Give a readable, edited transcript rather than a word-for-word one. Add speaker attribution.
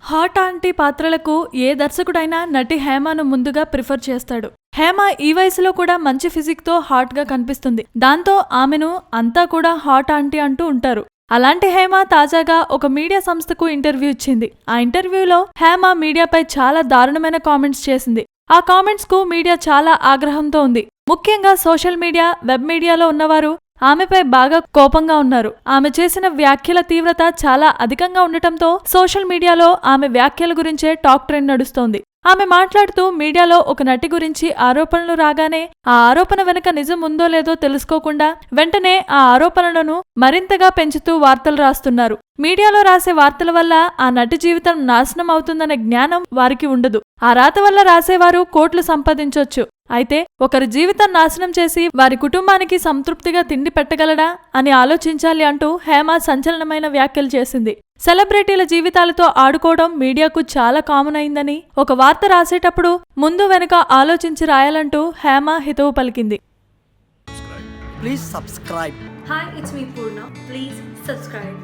Speaker 1: Hot aunty పాత్రలకు ఏ దర్శకుడైనా నటి హేమను ముందుగా ప్రిఫర్ చేస్తాడు. హేమ ఈ వయసులో కూడా మంచి ఫిజిక్ తో హాట్ గా కనిపిస్తుంది. దాంతో ఆమెను అంతా కూడా హాట్ ఆంటీ అంటూ ఉంటారు. అలాంటి హేమ తాజాగా ఒక మీడియా సంస్థకు ఇంటర్వ్యూ ఇచ్చింది. ఆ ఇంటర్వ్యూలో హేమ మీడియాపై చాలా దారుణమైన కామెంట్స్ చేసింది. ఆ కామెంట్స్ కు మీడియా చాలా ఆగ్రహంతో ఉంది. ముఖ్యంగా సోషల్ మీడియా, వెబ్ మీడియాలో ఉన్నవారు ఆమెపై బాగా కోపంగా ఉన్నారు. ఆమె చేసిన వ్యాఖ్యల తీవ్రత చాలా అధికంగా ఉండటంతో సోషల్ మీడియాలో ఆమె వ్యాఖ్యల గురించే టాక్ ట్రెండ్ నడుస్తోంది. ఆమె మాట్లాడుతూ మీడియాలో ఒక నటి గురించి ఆరోపణలు రాగానే ఆ ఆరోపణ వెనుక నిజం ఉందో లేదో తెలుసుకోకుండా వెంటనే ఆ ఆరోపణలను మరింతగా పెంచుతూ వార్తలు రాస్తున్నారు. మీడియాలో రాసే వార్తల వల్ల ఆ నటి జీవితం నాశనం అవుతుందనే జ్ఞానం వారికి ఉండదు. ఆ రాత వల్ల రాసేవారు కోట్లు సంపాదించొచ్చు. అయితే ఒకరి జీవితం నాశనం చేసి వారి కుటుంబానికి సంతృప్తిగా తిండి పెట్టగలడా అని ఆలోచించాలి అంటూ హేమ సంచలనమైన వ్యాఖ్యలు చేసింది. సెలబ్రిటీల జీవితాలతో ఆడుకోవడం మీడియాకు చాలా కామన్ అయిందని, ఒక వార్త రాసేటప్పుడు ముందు వెనుక ఆలోచించి రాయాలంటూ హేమ హితవు పలికింది.
Speaker 2: Please subscribe.
Speaker 3: Hi, it's me Purna. Please subscribe.